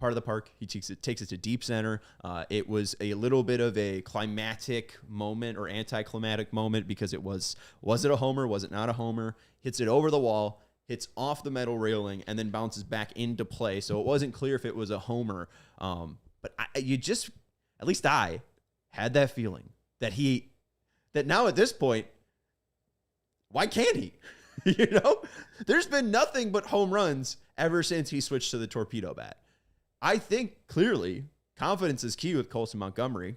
part of the park. He takes it to deep center. It was a little bit of a climatic moment or anticlimactic moment because was it a homer? Was it not a homer? Hits it over the wall, hits off the metal railing, and then bounces back into play. So it wasn't clear if it was a homer. But at least I had that feeling that now at this point, why can't he? There's been nothing but home runs ever since he switched to the torpedo bat. I think clearly confidence is key with Colson Montgomery.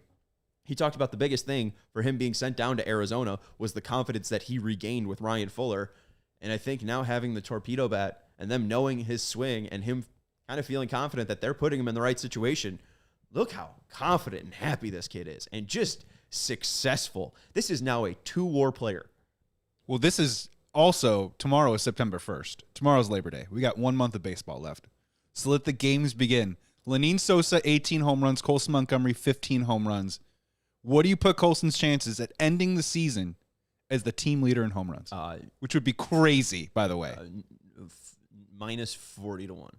He talked about the biggest thing for him being sent down to Arizona was the confidence that he regained with Ryan Fuller. And I think now having the torpedo bat and them knowing his swing and him kind of feeling confident that they're putting him in the right situation. Look how confident and happy this kid is and just successful. This is now a 2-WAR player. Well, this is also, tomorrow is September 1st. Tomorrow's Labor Day. We got 1 month of baseball left. So let the games begin. Lenyn Sosa, 18 home runs. Colson Montgomery, 15 home runs. What do you put Colson's chances at ending the season as the team leader in home runs? Which would be crazy, by the way. Minus 40 to 1.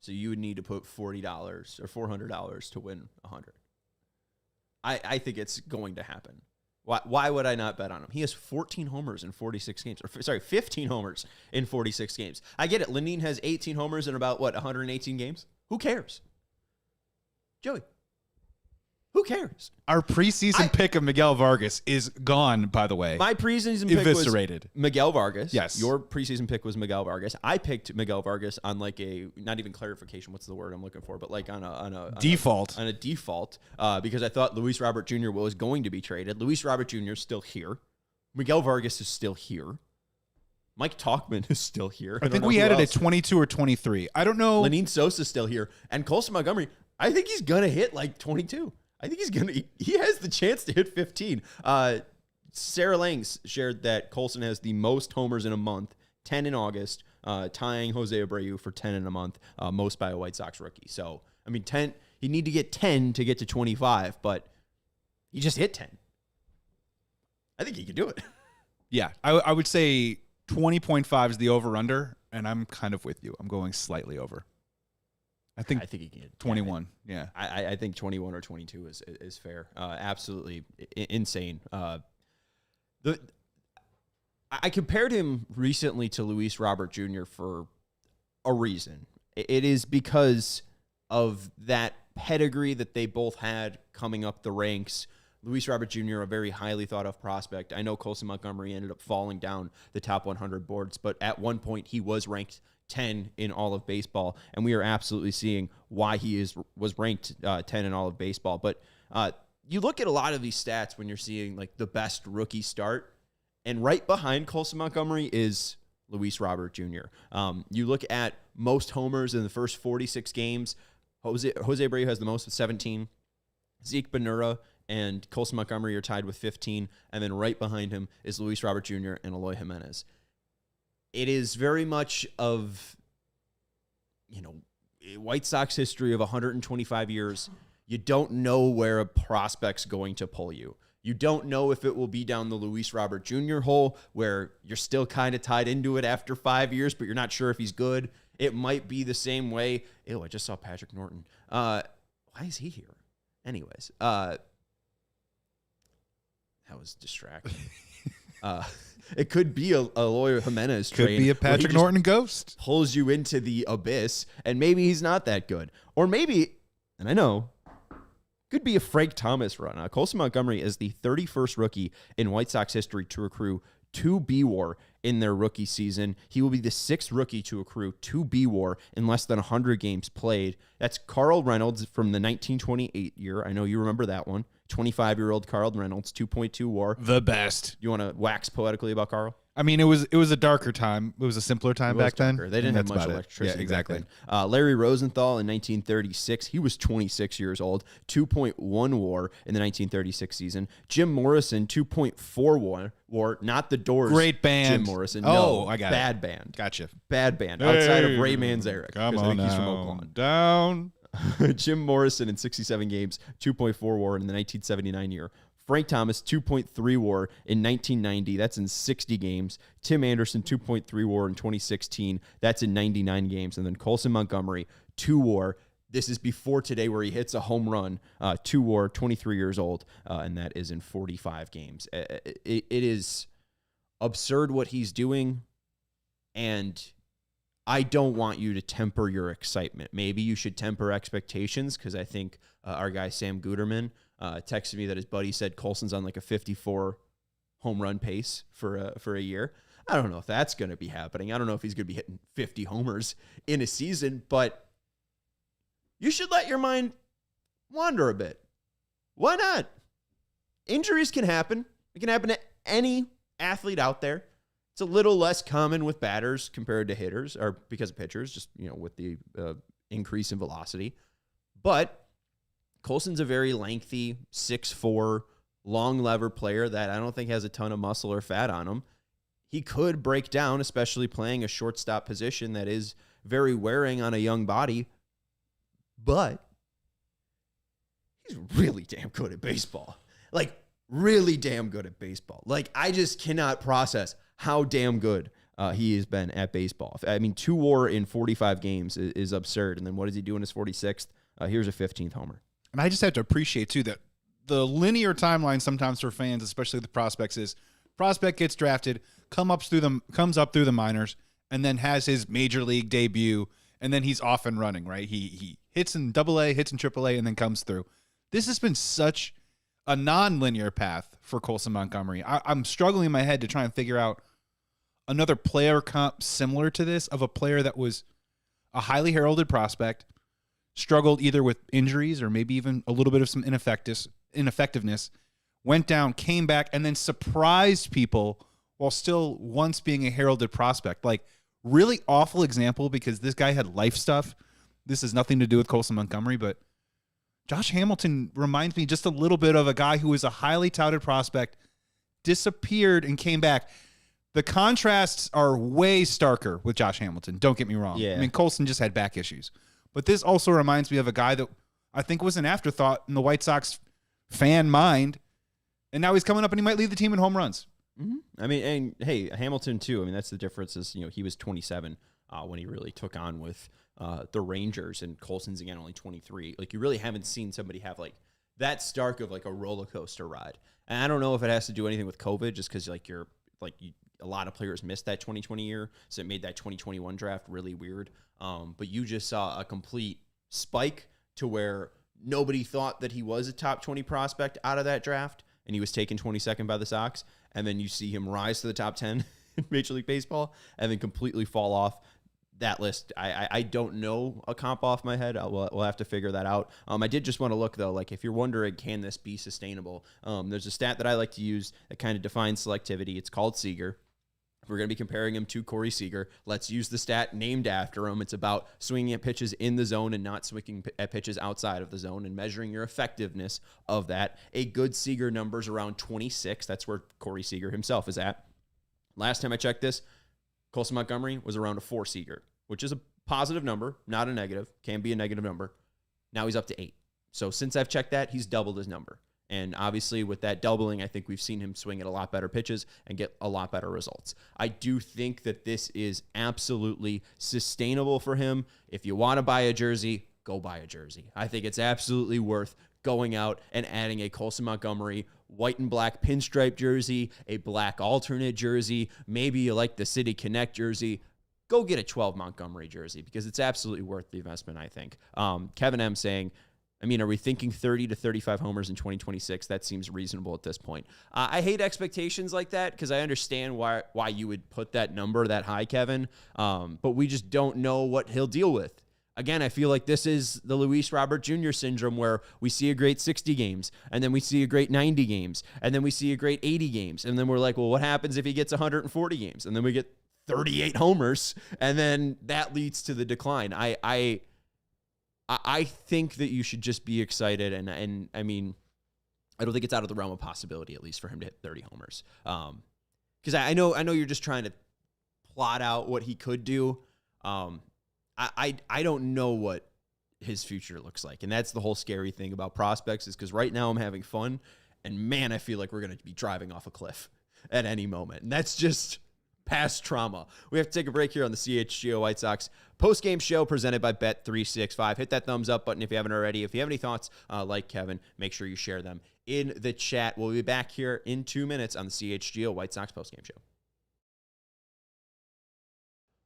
So you would need to put $40 or $400 to win 100. I think it's going to happen. Why would I not bet on him? He has 14 homers in 46 games. 15 homers in 46 games. I get it. Lenyn has 18 homers in about, 118 games? Who cares? Joey, who cares? Our preseason pick of Miguel Vargas is gone, by the way. My preseason pick eviscerated. was Miguel Vargas. Yes. Your preseason pick was Miguel Vargas. I picked Miguel Vargas on not even clarification, what's the word I'm looking for, but on a default. On a default, because I thought Luis Robert Jr. was going to be traded. Luis Robert Jr. is still here. Miguel Vargas is still here. Mike Tauchman is still here. I think we had it at 22 or 23. I don't know. Lenyn Sosa is still here. And Colson Montgomery, I think he's going to hit 22. I think he has the chance to hit 15. Sarah Langs shared that Colson has the most homers in a month, 10 in August, tying Jose Abreu for 10 in a month, most by a White Sox rookie. So, 10, he'd need to get 10 to get to 25, but he just hit 10. I think he could do it. Yeah, I would say 20.5 is the over-under, and I'm kind of with you. I'm going slightly over. I think he can get 21. Yeah. I think 21 or 22 is fair. Absolutely insane. I compared him recently to Luis Robert Jr. for a reason. It is because of that pedigree that they both had coming up the ranks. Luis Robert Jr., a very highly thought of prospect. I know Colson Montgomery ended up falling down the top 100 boards, but at one point he was ranked 10 in all of baseball, and we are absolutely seeing why he was ranked 10 in all of baseball. But you look at a lot of these stats when you're seeing the best rookie start, and right behind Colson Montgomery is Luis Robert Jr. You look at most homers in the first 46 games. Jose Abreu has the most with 17. Zeke Benura and Colson Montgomery are tied with 15, and then right behind him is Luis Robert Jr. and Eloy Jimenez. It is very much of, White Sox history of 125 years. You don't know where a prospect's going to pull you. You don't know if it will be down the Luis Robert Jr. hole where you're still kind of tied into it after 5 years, but you're not sure if he's good. It might be the same way. Ew, I just saw Patrick Norton. Why is he here? Anyways, that was distracting. It could be a Eloy Jimenez train. Could be a Patrick Norton ghost. Pulls you into the abyss, and maybe he's not that good. Or maybe, and I know, could be a Frank Thomas run. Colson Montgomery is the 31st rookie in White Sox history to accrue 2 B-WAR in their rookie season. He will be the 6th rookie to accrue 2 B-WAR in less than 100 games played. That's Carl Reynolds from the 1928 year. I know you remember that one. 25-year-old Carl Reynolds, 2.2 WAR. The best. You want to wax poetically about Carl? I mean, it was a darker time. It was a simpler time back then. They didn't have much electricity. Yeah, exactly. Back then. Larry Rosenthal in 1936. He was 26 years old. 2.1 WAR in the 1936 season. Jim Morrison, 2.4 WAR. Not the Doors. Great band. Jim Morrison. Oh, no, I got bad it. band. Gotcha. Bad band. Outside of Ray Manzarek. Come on, he's from Oakland. Down. Jim Morrison in 67 games, 2.4 WAR in the 1979 year. Frank Thomas, 2.3 WAR in 1990. That's in 60 games. Tim Anderson, 2.3 WAR in 2016. That's in 99 games. And then Colson Montgomery, 2 WAR. This is before today where he hits a home run, 2 WAR, 23 years old, and that is in 45 games. It is absurd what he's doing, and I don't want you to temper your excitement. Maybe you should temper expectations, because I think our guy Sam Guterman texted me that his buddy said Colson's on like a 54 home run pace for a year. I don't know if that's going to be happening. I don't know if he's going to be hitting 50 homers in a season, but you should let your mind wander a bit. Why not? Injuries can happen. It can happen to any athlete out there. It's a little less common with batters compared to hitters, or because of pitchers, just, with the increase in velocity. But Colson's a very lengthy 6'4", long lever player that I don't think has a ton of muscle or fat on him. He could break down, especially playing a shortstop position that is very wearing on a young body. But he's really damn good at baseball. Like, really damn good at baseball. Like, I just cannot process how damn good he has been at baseball. I mean, 2 WAR in 45 games is absurd. And then what does he do in his 46th? Here's a 15th homer. And I just have to appreciate, too, that the linear timeline sometimes for fans, especially the prospects, is prospect gets drafted, comes up through the minors, and then has his major league debut, and then he's off and running, right? He hits in AA, hits in AAA, and then comes through. This has been such a non-linear path for Colson Montgomery. I'm struggling in my head to try and figure out another player comp similar to this, of a player that was a highly heralded prospect, struggled either with injuries or maybe even a little bit of some ineffectiveness, went down, came back, and then surprised people while still once being a heralded prospect. Like, really awful example, because this guy had life stuff. This has nothing to do with Colson Montgomery, but Josh Hamilton reminds me just a little bit of a guy who was a highly touted prospect, disappeared, and came back. The contrasts are way starker with Josh Hamilton. Don't get me wrong. Yeah. I mean, Colson just had back issues. But this also reminds me of a guy that I think was an afterthought in the White Sox fan mind, and now he's coming up and he might lead the team in home runs. Mm-hmm. I mean, and hey, Hamilton too. I mean, that's the difference. Is he was 27 when he really took on with the Rangers, and Colson's again only 23. Like, you really haven't seen somebody have like that stark of like a roller coaster ride. And I don't know if it has to do anything with COVID, just because a lot of players missed that 2020 year, so it made that 2021 draft really weird. But you just saw a complete spike to where nobody thought that he was a top 20 prospect out of that draft, and he was taken 22nd by the Sox. And then you see him rise to the top 10 in Major League Baseball and then completely fall off that list. I don't know a comp off my head. We'll have to figure that out. I did just want to look, though, like, if you're wondering, can this be sustainable? There's a stat that I like to use that kind of defines selectivity. It's called Seager. If we're going to be comparing him to Corey Seager, let's use the stat named after him. It's about swinging at pitches in the zone and not swinging at pitches outside of the zone and measuring your effectiveness of that. A good Seager number is around 26. That's where Corey Seager himself is at. Last time I checked this, Colson Montgomery was around a 4 Seager, which is a positive number, not a negative. Can be a negative number. Now he's up to 8. So since I've checked that, he's doubled his number. And obviously with that doubling, I think we've seen him swing at a lot better pitches and get a lot better results. I do think that this is absolutely sustainable for him. If you want to buy a jersey, go buy a jersey. I think it's absolutely worth going out and adding a Colson Montgomery white and black pinstripe jersey, a black alternate jersey. Maybe you like the City Connect jersey. Go get a 12 Montgomery jersey, because it's absolutely worth the investment, I think. Kevin M saying, I mean, are we thinking 30 to 35 homers in 2026? That seems reasonable at this point. I hate expectations like that, because I understand why you would put that number that high, Kevin, but we just don't know what he'll deal with. Again, I feel like this is the Luis Robert Jr. syndrome, where we see a great 60 games, and then we see a great 90 games, and then we see a great 80 games, and then we're like, well, what happens if he gets 140 games? And then we get 38 homers, and then that leads to the decline. I think that you should just be excited, and I mean, I don't think it's out of the realm of possibility, at least for him to hit 30 homers. Because I know you're just trying to plot out what he could do. I don't know what his future looks like, and that's the whole scary thing about prospects, is because right now I'm having fun, and man, I feel like we're going to be driving off a cliff at any moment, and that's just past trauma. We have to take a break here on the CHGO White Sox post-game show presented by Bet365. Hit that thumbs up button if you haven't already. If you have any thoughts, like Kevin, make sure you share them in the chat. We'll be back here in 2 minutes on the CHGO White Sox post-game show.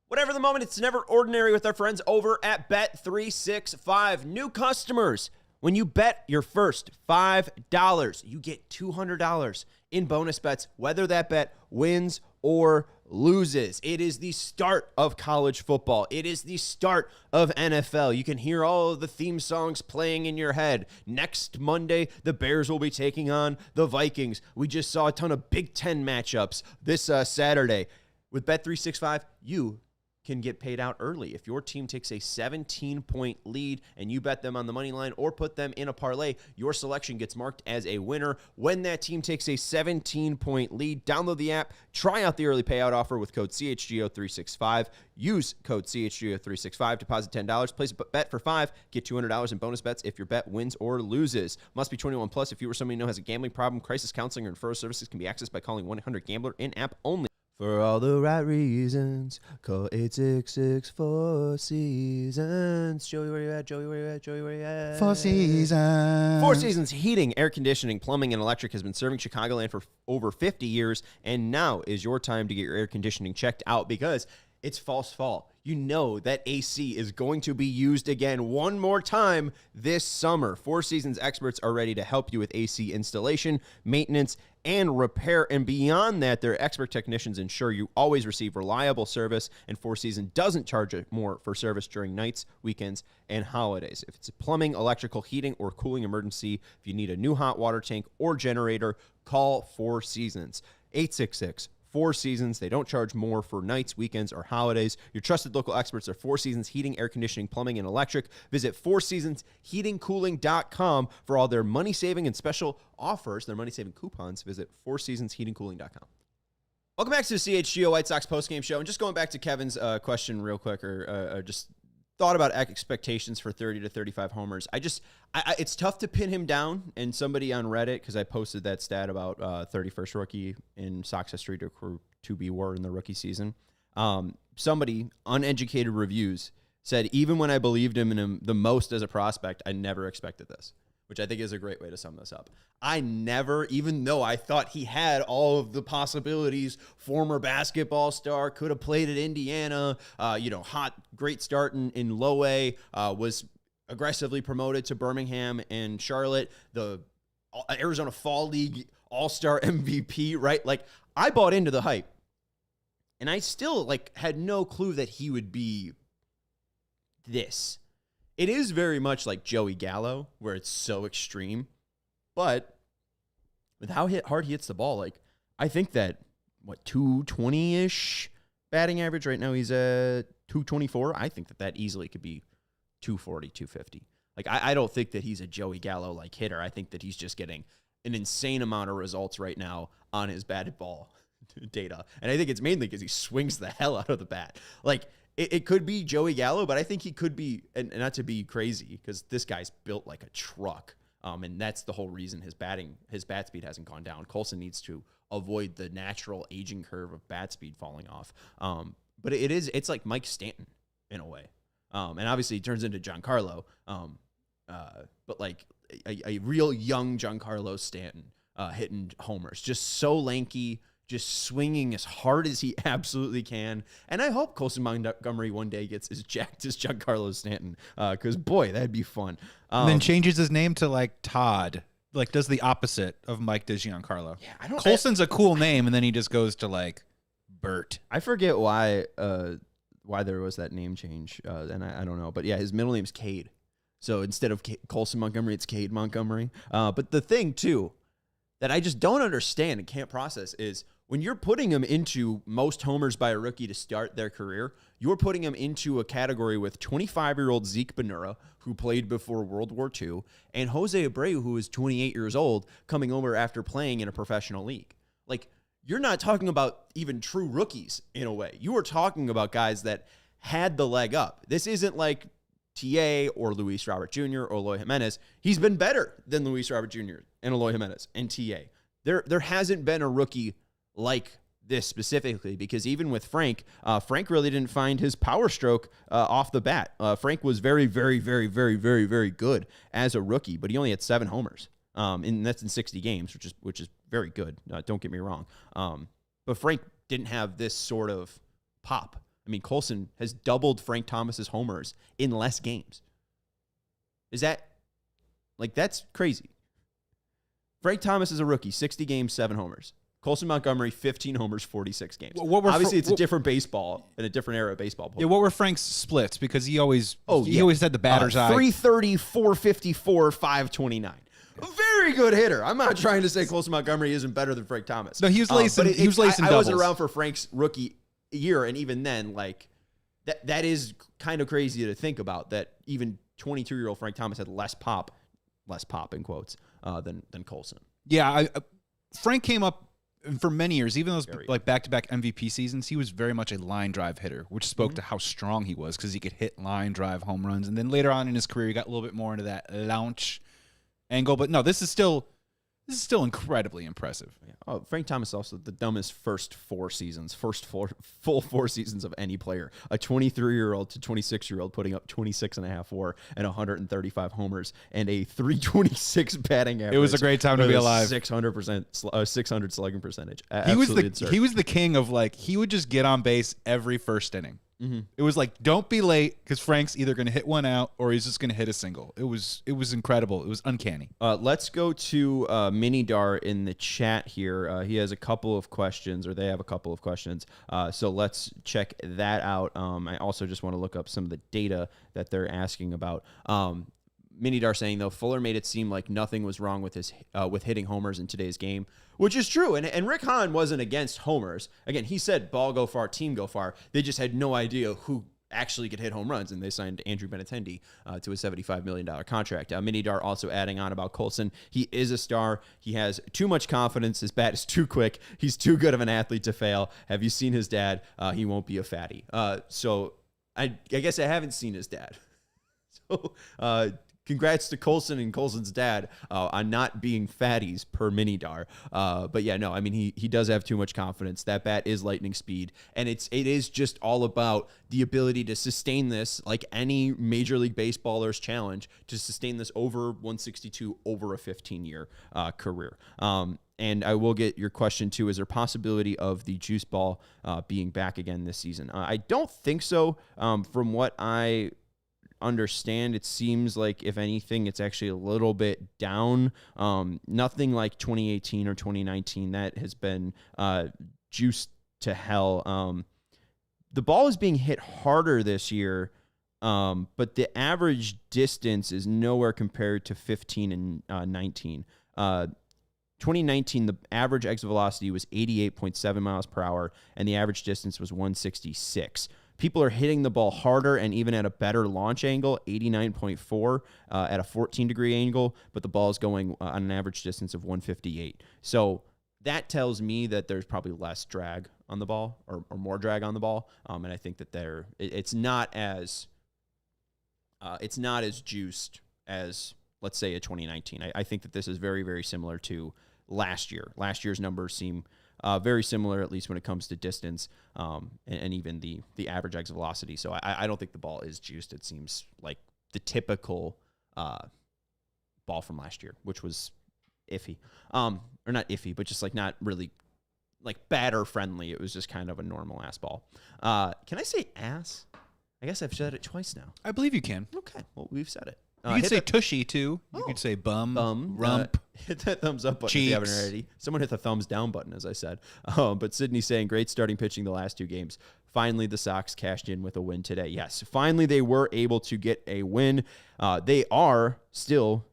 Whatever the moment, it's never ordinary with our friends over at Bet365. New customers, when you bet your first $5, you get $200 in bonus bets, whether that bet wins or loses. It is the start of college football. It is the start of NFL. You can hear all of the theme songs playing in your head. Next Monday, the Bears will be taking on the Vikings. We just saw a ton of Big Ten matchups this Saturday. With Bet365, you can get paid out early. If your team takes a 17-point lead and you bet them on the money line or put them in a parlay, your selection gets marked as a winner. When that team takes a 17-point lead, download the app, try out the early payout offer with code CHGO365. Use code CHGO365, deposit $10, place a bet for $5, get $200 in bonus bets if your bet wins or loses. Must be 21 plus. If you or somebody you know has a gambling problem, crisis counseling or referral services can be accessed by calling 1-800-GAMBLER in-app only. For all the right reasons, call 866-4-SEASONS. Joey, where you at? Joey, where you at? Joey, where you at? Four Seasons. Four Seasons Heating, Air Conditioning, Plumbing, and Electric has been serving Chicagoland for over 50 years, and now is your time to get your air conditioning checked out because it's false fall. You know that AC is going to be used again one more time this summer. Four Seasons experts are ready to help you with AC installation, maintenance, and repair. And beyond that, their expert technicians ensure you always receive reliable service, and Four Seasons doesn't charge more for service during nights, weekends, and holidays. If it's a plumbing, electrical, heating, or cooling emergency, if you need a new hot water tank or generator, call Four Seasons. 866 Four Seasons. They don't charge more for nights, weekends, or holidays. Your trusted local experts are Four Seasons Heating, Air Conditioning, Plumbing, and Electric. Visit fourseasonsheatingcooling.com for all their money-saving and special offers, their money-saving coupons. Visit fourseasonsheatingcooling.com. Welcome back to the CHGO White Sox postgame show. And just going back to Kevin's question real quick, or just thought about expectations for 30 to 35 homers. It's tough to pin him down. And somebody on Reddit, because I posted that stat about 31st rookie in Sox history to be wore in the rookie season. Somebody, uneducated reviews, said even when I believed him the most as a prospect, I never expected this, which I think is a great way to sum this up. I never, even though I thought he had all of the possibilities, former basketball star, could have played at Indiana, hot, great start in low A, was aggressively promoted to Birmingham and Charlotte, the Arizona Fall League All-Star MVP, right? Like, I bought into the hype. And I still, had no clue that he would be this. It is very much like Joey Gallo, where it's so extreme. But with how hard he hits the ball, I think that, 220-ish batting average? Right now he's at 224. I think that easily could be 240, 250. I don't think that he's a Joey Gallo-like hitter. I think that he's just getting an insane amount of results right now on his batted ball data. And I think it's mainly because he swings the hell out of the bat. It could be Joey Gallo, but I think he could be, and not to be crazy, because this guy's built like a truck. And that's the whole reason his bat speed hasn't gone down. Colson needs to avoid the natural aging curve of bat speed falling off. But it's like Mike Stanton in a way. And obviously he turns into Giancarlo. But like a real young Giancarlo Stanton hitting homers. Just so lanky, just swinging as hard as he absolutely can. And I hope Colson Montgomery one day gets as jacked as Giancarlo Stanton, because, boy, that'd be fun. And then changes his name to, Todd. Does the opposite of Mike does Giancarlo. Yeah, Colson's a cool name, and then he just goes to, Bert. I forget why there was that name change, and I don't know. But, yeah, his middle name's Cade. So instead of Colson Montgomery, it's Cade Montgomery. But the thing, too, that I just don't understand and can't process is when you're putting him into most homers by a rookie to start their career, you're putting him into a category with 25-year-old Zeke Benura, who played before World War II, and Jose Abreu, who is 28 years old, coming over after playing in a professional league. You're not talking about even true rookies in a way. You are talking about guys that had the leg up. This isn't like TA or Luis Robert Jr. or Eloy Jimenez. He's been better than Luis Robert Jr. and Eloy Jimenez and TA. There hasn't been a rookie like this specifically because even with Frank, Frank really didn't find his power stroke off the bat. Frank was very, very, very, very, very, very good as a rookie, but he only had 7 homers, and that's in 60 games, which is very good. Don't get me wrong. But Frank didn't have this sort of pop. I mean, Colson has doubled Frank Thomas's homers in less games. Is that that's crazy? Frank Thomas is a rookie, 60 games, 7 homers. Colson Montgomery, 15 homers, 46 games. Obviously, it's a different baseball and a different era of baseball. Yeah, what were Frank's splits? Because he always had the batter's eye. 330, 454, 529. A very good hitter. I'm not trying to say Colson Montgomery isn't better than Frank Thomas. No, he was lacing. He was lacing I doubles. wasn't around for Frank's rookie year, and even then, that is kind of crazy to think about. That even 22-year-old Frank Thomas had less pop in quotes, than Colson. Yeah, Frank came up for many years, even those back-to-back MVP seasons. He was very much a line drive hitter, which spoke to how strong he was because he could hit line drive home runs. And then later on in his career, he got a little bit more into that launch angle. But no, this is still incredibly impressive. Yeah. Oh, Frank Thomas also the dumbest first full 4 seasons of any player. A 23-year-old to 26-year-old putting up 26.5 WAR and 135 homers and a 326 batting average. It was a great time to be alive. 600 slugging percentage. He was the king of he would just get on base every first inning. Mm-hmm. It was don't be late because Frank's either going to hit one out or he's just going to hit a single. It was incredible. It was uncanny. Let's go to Mini Dar in the chat here. He has a couple of questions, or they have a couple of questions. So let's check that out. I also just want to look up some of the data that they're asking about. Mini Dar saying, though, Fuller made it seem like nothing was wrong with his with hitting homers in today's game, which is true. And Rick Hahn wasn't against homers. Again, he said ball go far, team go far. They just had no idea who actually could hit home runs, and they signed Andrew Benintendi to a $75 million contract. Mini Dar also adding on about Colson. He is a star. He has too much confidence. His bat is too quick. He's too good of an athlete to fail. Have you seen his dad? He won't be a fatty. So I guess I haven't seen his dad. So congrats to Colson and Colson's dad on not being fatties per Mini Dar. But yeah, no, I mean, he does have too much confidence. That bat is lightning speed, and it is just all about the ability to sustain this, like any Major League Baseballer's challenge, to sustain this over 162 over a 15-year career. And I will get your question too. Is there possibility of the juice ball being back again this season? I don't think so. From what I understand, it seems like, if anything, it's actually a little bit down. Nothing like 2018 or 2019 that has been juiced to hell. The ball is being hit harder this year, but the average distance is nowhere compared to 15 and 19. 2019, the average exit velocity was 88.7 miles per hour, and the average distance was 166. People are hitting the ball harder and even at a better launch angle, 89.4 at a 14-degree angle, but the ball is going on an average distance of 158. So that tells me that there's probably less drag on the ball, or more drag on the ball, and I think that it's not as juiced as, let's say, a 2019. I think that this is very, very similar to last year. Last year's numbers seem very similar, at least when it comes to distance, and even the average exit velocity. So I don't think the ball is juiced. It seems like the typical ball from last year, which was iffy. Or not iffy, but just not really batter friendly. It was just kind of a normal ass ball. Can I say ass? I guess I've said it twice now. I believe you can. Okay, well, we've said it. You could say tushy, too. You could say bum, rump. Hit that thumbs up button cheeks. If you haven't already. Someone hit the thumbs down button, as I said. But Sydney saying, great starting pitching the last 2 games. Finally, the Sox cashed in with a win today. Yes, finally they were able to get a win. They are still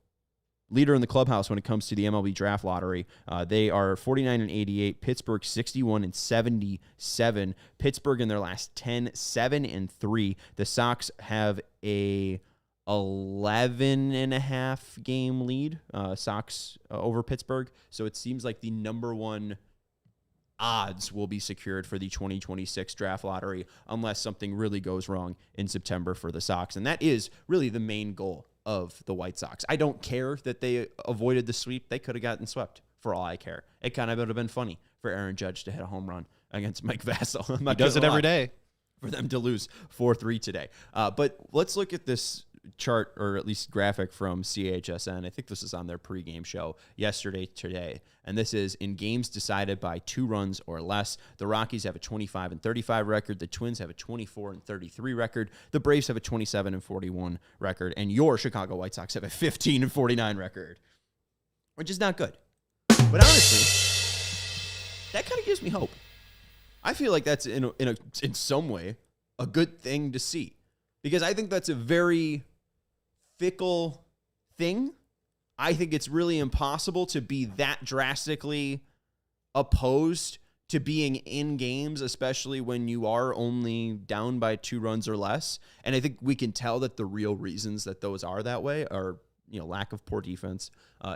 leader in the clubhouse when it comes to the MLB draft lottery. They are 49-88. Pittsburgh 61-77. Pittsburgh in their last 10, 7-3. The Sox have a 11.5 game lead, Sox over Pittsburgh. So it seems like the number one odds will be secured for the 2026 draft lottery unless something really goes wrong in September for the Sox. And that is really the main goal of the White Sox. I don't care that they avoided the sweep. They could have gotten swept for all I care. It kind of would have been funny for Aaron Judge to hit a home run against Mike Vasil. He does it every day. For them to lose 4-3 today. But let's look at this chart, or at least graphic from CHSN. I think this is on their pregame show yesterday, today. And this is in games decided by 2 runs or less. The Rockies have a 25-35 record. The Twins have a 24-33 record. The Braves have a 27-41 record. And your Chicago White Sox have a 15-49 record, which is not good. But honestly, that kind of gives me hope. I feel like that's in some way a good thing to see, because I think that's a very fickle thing. I think it's really impossible to be that drastically opposed to being in games, especially when you are only down by 2 runs or less. And I think we can tell that the real reasons that those are that way are, lack of poor defense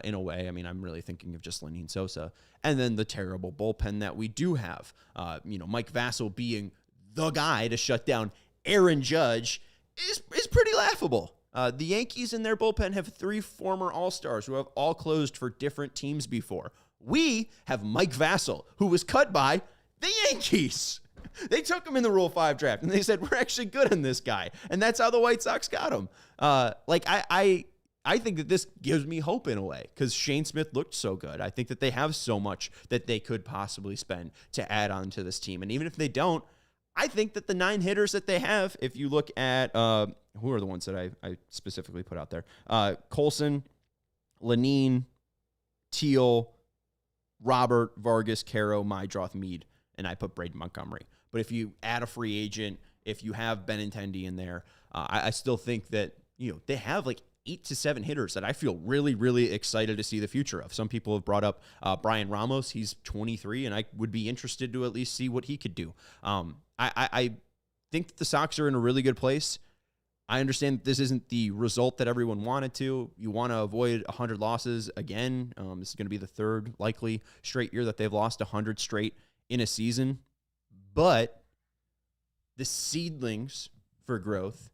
in a way. I mean, I'm really thinking of just Lenyn Sosa. And then the terrible bullpen that we do have. Mike Vasil being the guy to shut down Aaron Judge is pretty laughable. The Yankees in their bullpen have 3 former All-Stars who have all closed for different teams before. We have Mike Vasil, who was cut by the Yankees. They took him in the Rule 5 draft, and they said, we're actually good on this guy. And that's how the White Sox got him. I think that this gives me hope in a way, because Shane Smith looked so good. I think that they have so much that they could possibly spend to add on to this team. And even if they don't, I think that the 9 hitters that they have, if you look at who are the ones that I specifically put out there, Colson, Lenyn, Teal, Robert, Vargas, Caro, Mydroth, Mead, and I put Braden Montgomery. But if you add a free agent, if you have Benintendi in there, I still think that they have like 8 to 7 hitters that I feel really, really excited to see the future of. Some people have brought up Brian Ramos. He's 23, and I would be interested to at least see what he could do. I think that the Sox are in a really good place. I understand that this isn't the result that everyone wanted to. You want to avoid 100 losses again. This is going to be the 3rd likely straight year that they've lost 100 straight in a season. But the seedlings for growth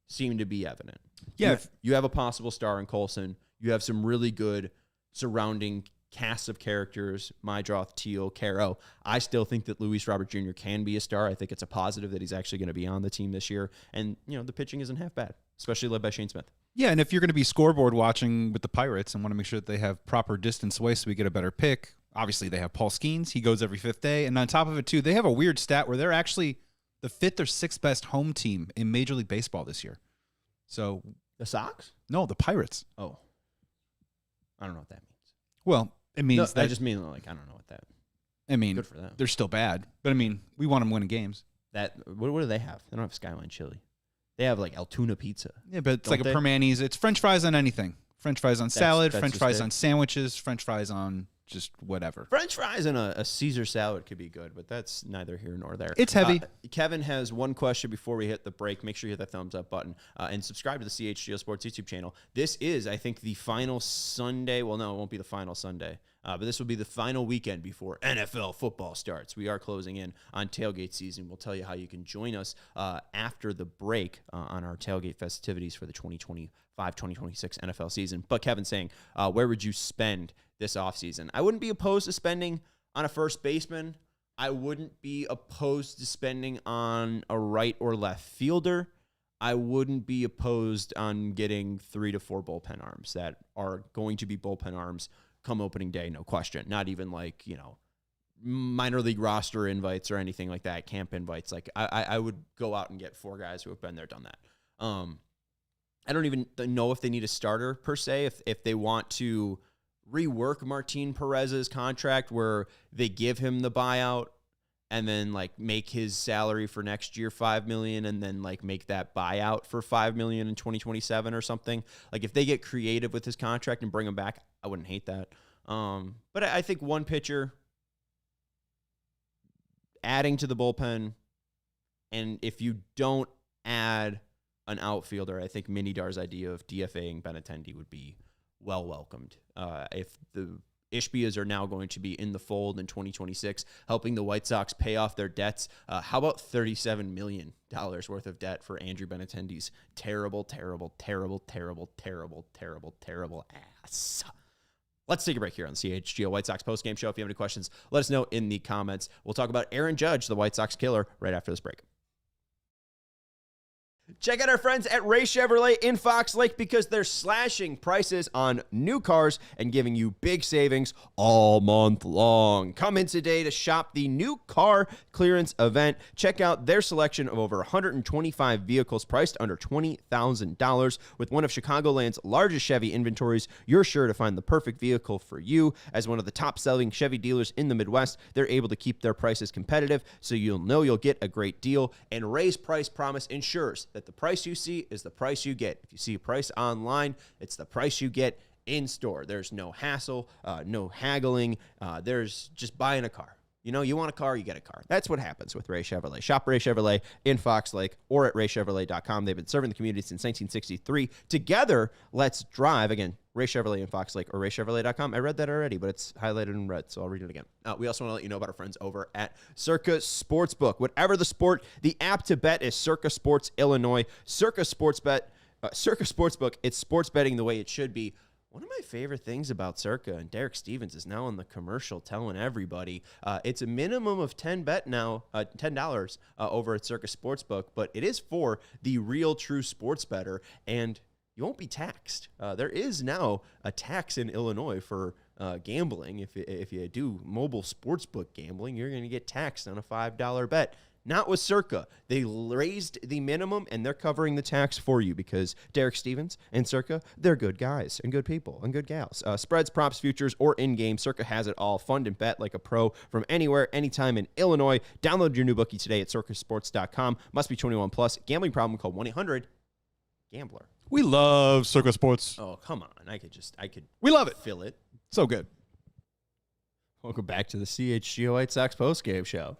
seem to be evident. Yeah. You have a possible star in Colson. You have some really good surrounding cast of characters, Mydroth, Teal, Caro. I still think that Luis Robert Jr. can be a star. I think it's a positive that he's actually going to be on the team this year. And, the pitching isn't half bad, especially led by Shane Smith. Yeah, and if you're going to be scoreboard watching with the Pirates and want to make sure that they have proper distance away so we get a better pick, obviously they have Paul Skeens. He goes every 5th day. And on top of it, too, they have a weird stat where they're actually the 5th or 6th best home team in Major League Baseball this year. So the Sox? No, the Pirates. Oh. I don't know what that means. Well, it means that I just mean, I don't know what that. I mean, good for them. They're still bad, but I mean, we want them winning games. What do they have? They don't have Skyline Chili. They have like Altoona Pizza. Yeah, but it's like a Permanis. It's French fries on anything. French fries on salad, French fries on sandwiches, French fries on just whatever. French fries and a Caesar salad could be good, but that's neither here nor there. It's heavy. Kevin has one question before we hit the break. Make sure you hit that thumbs up button and subscribe to the CHGO Sports YouTube channel. This is, I think, the final Sunday. Well, no, it won't be the final Sunday, but this will be the final weekend before NFL football starts. We are closing in on tailgate season. We'll tell you how you can join us after the break on our tailgate festivities for the 2025-2026 NFL season. But Kevin's saying, where would you spend this offseason? I wouldn't be opposed to spending on a first baseman. I wouldn't be opposed to spending on a right or left fielder. I wouldn't be opposed on getting 3 to 4 bullpen arms that are going to be bullpen arms come opening day, no question. Not even like, minor league roster invites or anything like that, camp invites. Like I would go out and get 4 guys who have been there, done that. I don't even know if they need a starter per se. If they want to rework Martin Perez's contract where they give him the buyout and then like make his salary for next year $5 million and then like make that buyout for $5 million in 2027 or something. Like if they get creative with his contract and bring him back, I wouldn't hate that. But I think one pitcher adding to the bullpen, and if you don't add an outfielder, I think Minidar's idea of DFAing Benintendi would be well welcomed. If the Ishbias are now going to be in the fold in 2026, helping the White Sox pay off their debts, how about $37 million worth of debt for Andrew Benintendi's terrible, terrible, terrible, terrible, terrible, terrible, terrible ass? Let's take a break here on CHGO White Sox postgame show. If you have any questions, let us know in the comments. We'll talk about Aaron Judge, the White Sox killer, right after this break. Check out our friends at Ray Chevrolet in Fox Lake because they're slashing prices on new cars and giving you big savings all month long. Come in today to shop the new car clearance event. Check out their selection of over 125 vehicles priced under $20,000. With one of Chicagoland's largest Chevy inventories, you're sure to find the perfect vehicle for you. As one of the top-selling Chevy dealers in the Midwest, they're able to keep their prices competitive, so you'll know you'll get a great deal. And Ray's price promise ensures that the price you see is the price you get. If you see a price online, it's the price you get in store. There's no hassle, no haggling. There's just buying a car. You know, you want a car, you get a car. That's what happens with Ray Chevrolet. Shop Ray Chevrolet in Fox Lake or at raychevrolet.com. They've been serving the community since 1963. Together, let's drive. Again, Ray Chevrolet in Fox Lake or raychevrolet.com. I read that already, but it's highlighted in red, so I'll read it again. We also want to let you know about our friends over at Circa Sportsbook. Whatever the sport, the app to bet is Circa Sports Illinois. Circa Sportsbook, it's sports betting the way it should be. One of my favorite things about Circa, and Derek Stevens is now on the commercial telling everybody, it's a minimum of $10 over at Circa Sportsbook, but it is for the real true sports bettor, and you won't be taxed. There is now a tax in Illinois for gambling. If you do mobile sportsbook gambling, you're going to get taxed on a $5 bet. Not with Circa. They raised the minimum, and they're covering the tax for you because Derek Stevens and Circa, they're good guys and good people and good gals. Spreads, props, futures, or in-game, Circa has it all. Fund and bet like a pro from anywhere, anytime in Illinois. Download your new bookie today at circasports.com. Must be 21 plus. Gambling problem, call 1-800-GAMBLER. We love Circa Sports. Oh, come on. We love it. Fill it. So good. Welcome back to the CHGO White Sox postgame show.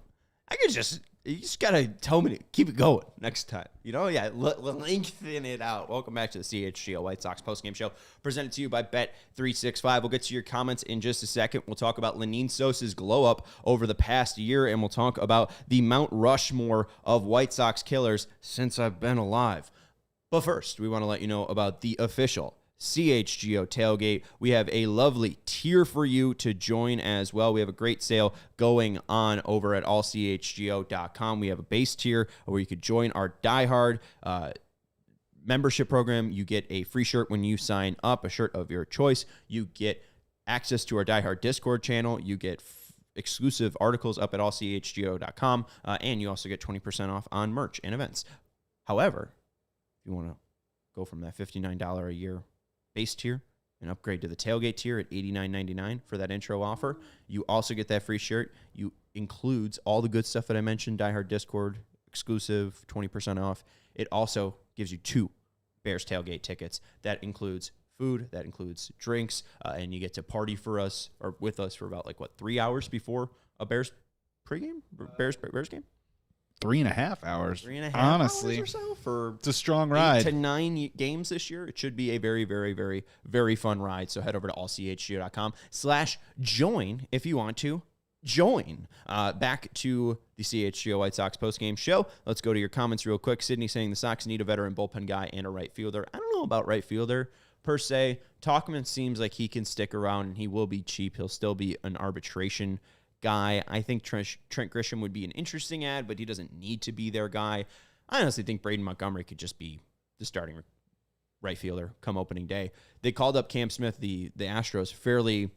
You just got to tell me to keep it going next time. You know, yeah, lengthen it out. Welcome back to the CHGO White Sox postgame show, presented to you by Bet365. We'll get to your comments in just a second. We'll talk about Lenyn Sosa's glow-up over the past year, and we'll talk about the Mount Rushmore of White Sox killers since I've been alive. But first, we want to let you know about the official CHGO tailgate. We have a lovely tier for you to join as well. We have a great sale going on over at allchgo.com. We have a base tier where you could join our diehard membership program. You get a free shirt when you sign up, a shirt of your choice. You get access to our diehard Discord channel. You get exclusive articles up at allchgo.com, and you also get 20% off on merch and events. However, if you want to go from that $59 a year base tier and upgrade to the tailgate tier at $89.99 for that intro offer, you also get that free shirt. You includes all the good stuff that I mentioned, diehard Discord, exclusive, 20% off. It also gives you 2 Bears tailgate tickets. That includes food, that includes drinks, and you get to party for us or with us for about 3 hours before a Bears pregame, Bears game. 3.5 hours. 3.5 honestly hours or so for it's a strong ride. 8 to 9 games this year. It should be a very, very, very, very fun ride. So head over to allchgo.com/join if you want to join. Back to the CHGO White Sox postgame show. Let's go to your comments real quick. Sydney saying the Sox need a veteran bullpen guy and a right fielder. I don't know about right fielder per se. Talkman seems like he can stick around and he will be cheap. He'll still be an arbitration guy. I think Trent Grisham would be an interesting ad, but he doesn't need to be their guy. I honestly think Braden Montgomery could just be the starting right fielder come opening day. They called up Cam Smith, the Astros, fairly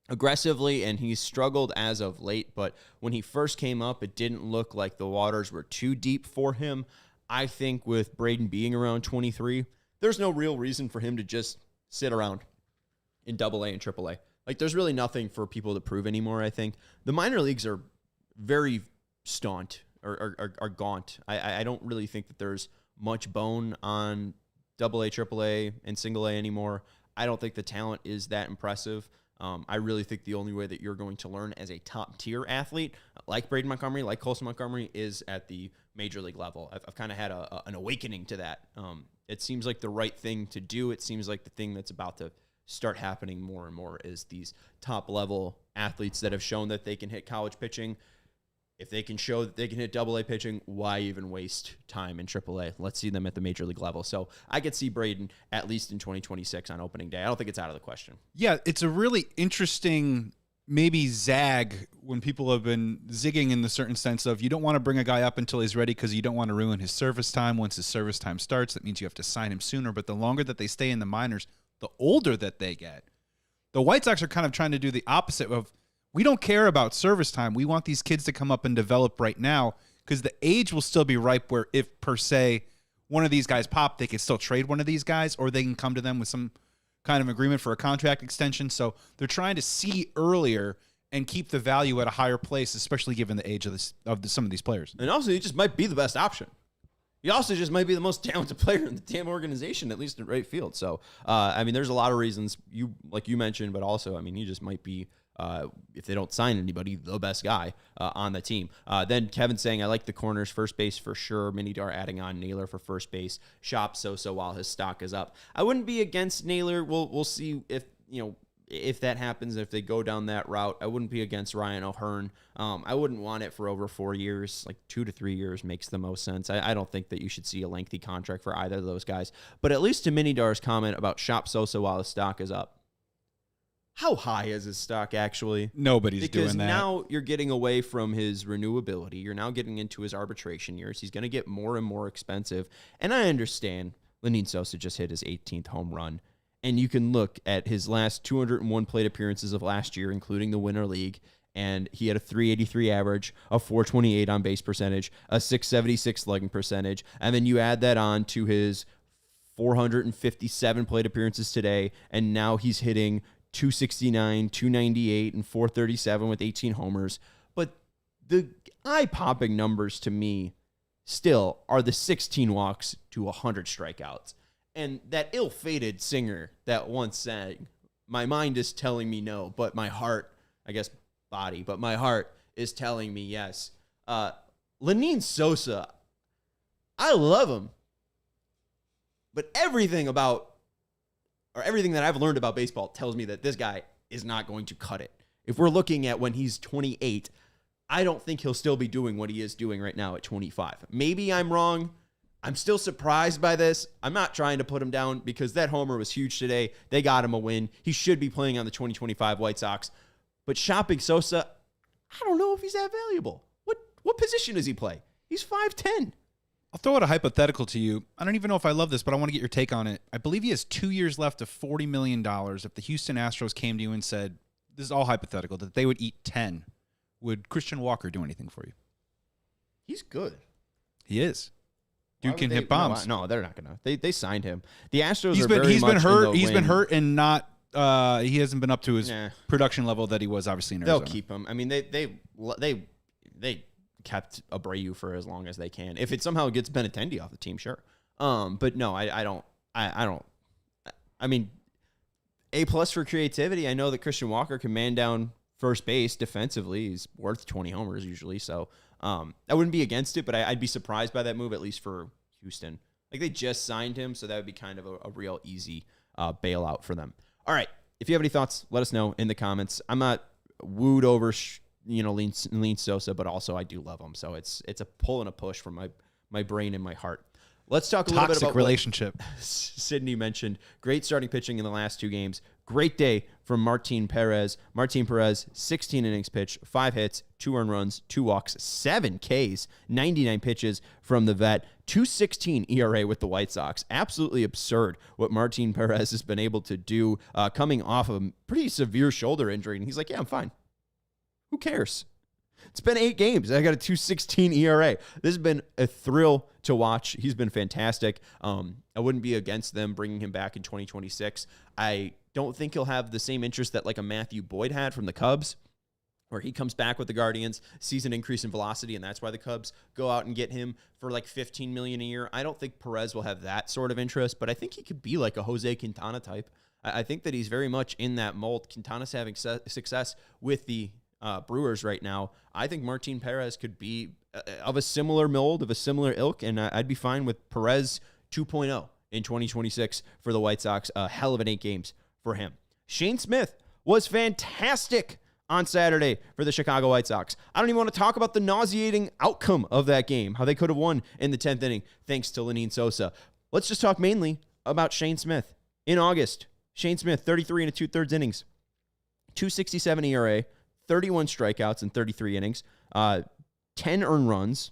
aggressively, and he's struggled as of late, but when he first came up, it didn't look like the waters were too deep for him. I think with Braden being around 23, there's no real reason for him to just sit around in AA and AAA. There's really nothing for people to prove anymore, I think. The minor leagues are very gaunt. I don't really think that there's much bone on AA, AAA, and single A anymore. I don't think the talent is that impressive. I really think the only way that you're going to learn as a top-tier athlete, like Braden Montgomery, like Colson Montgomery, is at the major league level. I've kind of had an awakening to that. It seems like the right thing to do. It seems like the thing that's about to start happening more and more is these top-level athletes that have shown that they can hit college pitching. if they can show that they can hit AA pitching, why even waste time in AAA? Let's see them at the major league level. So I could see Braden at least in 2026 on opening day. I don't think it's out of the question. Yeah, it's a really interesting maybe zag when people have been zigging in the certain sense of you don't want to bring a guy up until he's ready because you don't want to ruin his service time. Once his service time starts, that means you have to sign him sooner. But the longer that they stay in the minors, the older that they get. The White Sox are kind of trying to do the opposite of, we don't care about service time. We want these kids to come up and develop right now because the age will still be ripe where if, per se, one of these guys pop, they could still trade one of these guys or they can come to them with some kind of agreement for a contract extension. So they're trying to see earlier and keep the value at a higher place, especially given the age of some of these players. And also, he just might be the best option. He also just might be the most talented player in the damn organization, at least in right field. So, I mean, there's a lot of reasons, like you mentioned, but also, I mean, he just might be, if they don't sign anybody, the best guy on the team. Then Kevin saying, I like the corners, first base for sure. Minidar adding on Naylor for first base. Shop Sosa while his stock is up. I wouldn't be against Naylor. We'll see if that happens, if they go down that route. I wouldn't be against Ryan O'Hearn. I wouldn't want it for over 4 years. Like 2 to 3 years makes the most sense. I don't think that you should see a lengthy contract for either of those guys. But at least to Minidar's comment about Shop Sosa while his stock is up. How high is his stock actually? Nobody's doing that. Because now you're getting away from his renewability. You're now getting into his arbitration years. He's going to get more and more expensive. And I understand Lenyn Sosa just hit his 18th home run. And you can look at his last 201 plate appearances of last year, including the Winter League, and he had a 383 average, a 428 on base percentage, a 676 slugging percentage, and then you add that on to his 457 plate appearances today, and now he's hitting 269, 298, and 437 with 18 homers. But the eye-popping numbers to me still are the 16 walks to 100 strikeouts. And that ill-fated singer that once sang, my mind is telling me no, but my heart, I guess body, but my heart is telling me yes. Lenyn Sosa, I love him. But everything that I've learned about baseball tells me that this guy is not going to cut it. If we're looking at when he's 28, I don't think he'll still be doing what he is doing right now at 25. Maybe I'm wrong. I'm still surprised by this. I'm not trying to put him down because that homer was huge today. They got him a win. He should be playing on the 2025 White Sox. But shopping Sosa, I don't know if he's that valuable. What position does he play? He's 5'10". I'll throw out a hypothetical to you. I don't even know if I love this, but I want to get your take on it. I believe he has 2 years left of $40 million. If the Houston Astros came to you and said, this is all hypothetical, that they would eat 10, would Christian Walker do anything for you? He's good. He is. Dude can hit bombs. No, they're not gonna. They signed him. The Astros He's are been very he's much been hurt. in the He's win. been hurt and not. He hasn't been up to his production level that he was obviously in Arizona. They'll keep him. I mean, they kept Abreu for as long as they can. If it somehow gets Benintendi off the team, sure. But no, I don't. I mean, A+ for creativity. I know that Christian Walker can man down first base defensively. He's worth 20 homers usually, so I wouldn't be against it, but I'd be surprised by that move, at least for Houston. Like, they just signed him, so that would be kind of a real easy bailout for them. All right, if you have any thoughts, let us know in the comments. I'm not wooed over, Lenyn Sosa, but also I do love him, so it's a pull and a push from my brain and my heart. Let's talk a little bit about relationship. Sydney mentioned. Great starting pitching in the last 2 games. Great day from Martin Perez. Martin Perez, 16 innings pitched, 5 hits, 2 earned runs, 2 walks, 7 Ks, 99 pitches from the vet, 2.16 ERA with the White Sox. Absolutely absurd what Martin Perez has been able to do coming off a pretty severe shoulder injury. And he's like, yeah, I'm fine. Who cares? It's been 8 games. I got a 2.16 ERA. This has been a thrill to watch. He's been fantastic. I wouldn't be against them bringing him back in 2026. I don't think he'll have the same interest that like a Matthew Boyd had from the Cubs, where he comes back with the Guardians, sees an increase in velocity, and that's why the Cubs go out and get him for like $15 million a year. I don't think Perez will have that sort of interest, but I think he could be like a Jose Quintana type. I think that he's very much in that mold. Quintana's having success with the Brewers right now. I think Martin Perez could be of a similar mold, of a similar ilk, and I'd be fine with Perez 2.0 in 2026 for the White Sox. A hell of an 8 games for him. Shane Smith was fantastic on Saturday for the Chicago White Sox. I don't even want to talk about the nauseating outcome of that game, how they could have won in the 10th inning thanks to Lenyn Sosa. Let's just talk mainly about Shane Smith. In August, Shane Smith, 33 and 2/3 innings, 2.67 ERA, 31 strikeouts in 33 innings, 10 earned runs,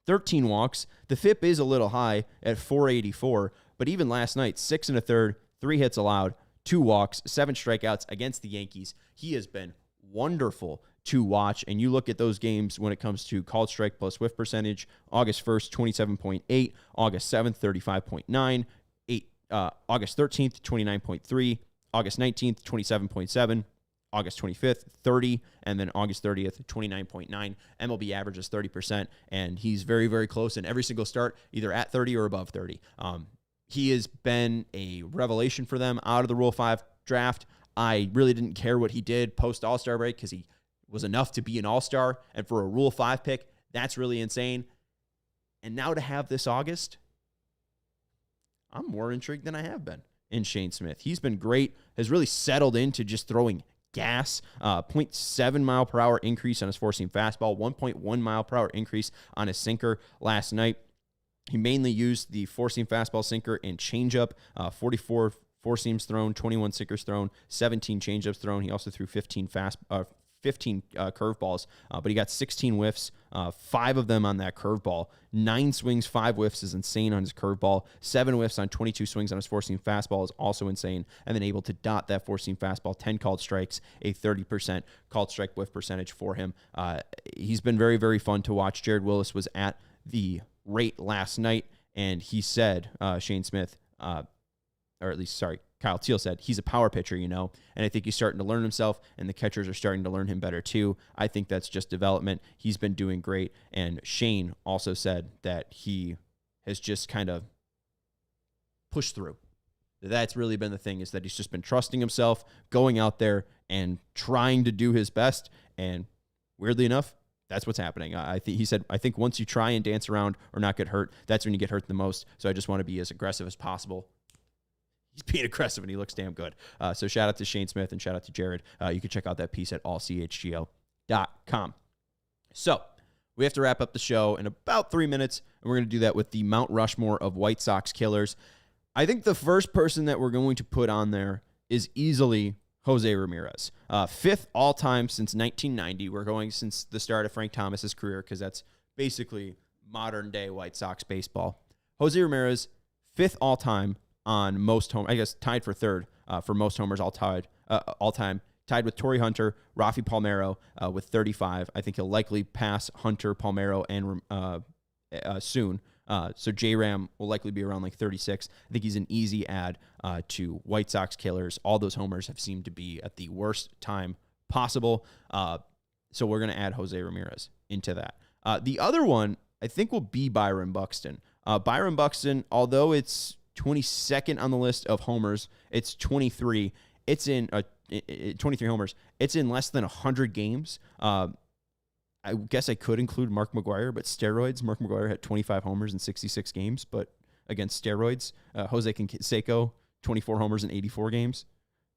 13 walks. The FIP is a little high at 484, but even last night, 6 1/3, 3 hits allowed, 2 walks, 7 strikeouts against the Yankees. He has been wonderful to watch. And you look at those games when it comes to called strike plus whiff percentage. August 1st, 27.8. August 7th, 35.9. August 13th, 29.3. August 19th, 27.7. August 25th, 30. And then August 30th, 29.9. MLB average is 30%. And he's very, very close in every single start, either at 30 or above 30. He has been a revelation for them out of the Rule 5 draft. I really didn't care what he did post All-Star break because he was enough to be an All-Star. And for a Rule 5 pick, that's really insane. And now to have this August, I'm more intrigued than I have been in Shane Smith. He's been great, has really settled into just throwing gas. 0.7 mile per hour increase on his four-seam fastball, 1.1 mile per hour increase on his sinker last night. He mainly used the four-seam fastball, sinker, and changeup. 44 four-seams thrown, 21 sinkers thrown, 17 changeups thrown. He also threw 15 curveballs, but he got 16 whiffs, 5 of them on that curveball. 9 swings, 5 whiffs is insane on his curveball. 7 whiffs on 22 swings on his four-seam fastball is also insane. And then able to dot that four-seam fastball, 10 called strikes, a 30% called strike whiff percentage for him. He's been very, very fun to watch. Jared Willis was at the rate last night, and he said, Shane Smith, Kyle Teal said, he's a power pitcher, and I think he's starting to learn himself, and the catchers are starting to learn him better too. I think that's just development. He's been doing great, and Shane also said that he has just kind of pushed through. That's really been the thing, is that he's just been trusting himself, going out there and trying to do his best, and weirdly enough, that's what's happening. He said, I think once you try and dance around or not get hurt, that's when you get hurt the most. So I just want to be as aggressive as possible. He's being aggressive, and he looks damn good. So shout out to Shane Smith and shout out to Jared. You can check out that piece at allchgo.com. So we have to wrap up the show in about 3 minutes, and we're going to do that with the Mount Rushmore of White Sox killers. I think the first person that we're going to put on there is easily Jose Ramirez. 5th all-time since 1990. We're going since the start of Frank Thomas's career because that's basically modern-day White Sox baseball. Jose Ramirez, 5th all-time on most homers. I guess tied for 3rd for most homers all-time. Tied with Torrey Hunter, Rafi Palmeiro with 35. I think he'll likely pass Hunter, Palmeiro, and soon. So J-Ram will likely be around like 36. I think he's an easy add to White Sox killers. All those homers have seemed to be at the worst time possible. So we're going to add Jose Ramirez into that. The other one, I think, will be Byron Buxton. Byron Buxton, although it's 22nd on the list of homers, it's 23. It's in 23 homers. It's in less than 100 games. I guess I could include Mark McGwire, but steroids. Mark McGwire had 25 homers in 66 games, but against steroids. Jose Canseco, 24 homers in 84 games.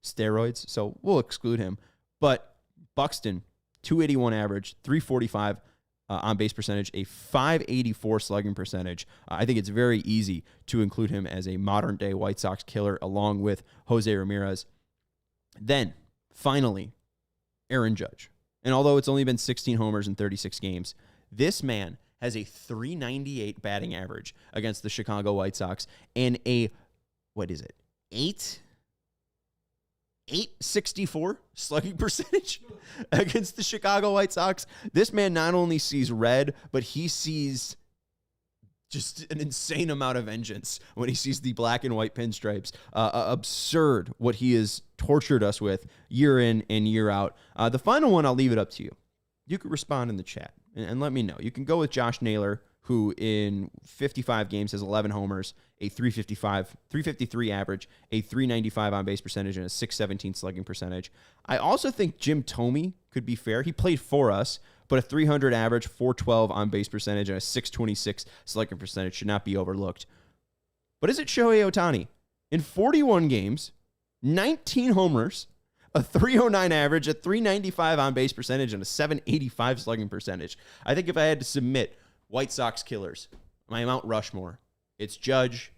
Steroids, so we'll exclude him. But Buxton, 281 average, 345 on base percentage, a 584 slugging percentage. I think it's very easy to include him as a modern-day White Sox killer along with Jose Ramirez. Then, finally, Aaron Judge. And although it's only been 16 homers in 36 games, this man has a 398 batting average against the Chicago White Sox and a, 864 slugging percentage against the Chicago White Sox. This man not only sees red, but he sees just an insane amount of vengeance when he sees the black and white pinstripes. Absurd what he has tortured us with year in and year out. The final one, I'll leave it up to you. You could respond in the chat and let me know. You can go with Josh Naylor, who in 55 games has 11 homers, a 353 average, a 395 on base percentage, and a 617 slugging percentage. I also think Jim Thome could be fair. He played for us, but a 300 average, 412 on base percentage, and a 626 slugging percentage should not be overlooked. But is it Shohei Ohtani? In 41 games, 19 homers, a 309 average, a 395 on base percentage, and a 785 slugging percentage. I think if I had to submit White Sox killers, my Mount Rushmore, it's Judge,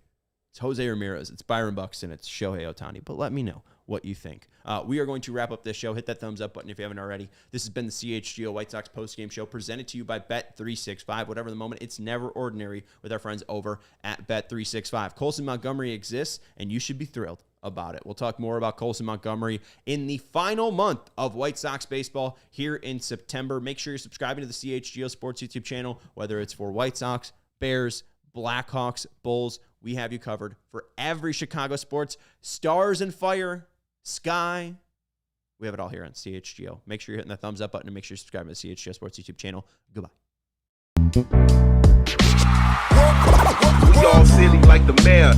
it's Jose Ramirez, it's Byron Buxton, it's Shohei Ohtani. But let me know what you think. We are going to wrap up this show. Hit that thumbs up button if you haven't already. This has been the CHGO White Sox postgame show presented to you by Bet365. Whatever the moment, it's never ordinary with our friends over at Bet365. Colson Montgomery exists, and you should be thrilled about it. We'll talk more about Colson Montgomery in the final month of White Sox baseball here in September. Make sure you're subscribing to the CHGO Sports YouTube channel, whether it's for White Sox, Bears, Blackhawks, Bulls. We have you covered for every Chicago sports. Stars and fire, sky. We have it all here on CHGO. Make sure you're hitting the thumbs up button and make sure you're subscribing to the CHGO Sports YouTube channel. Goodbye. We all silly like the mayor.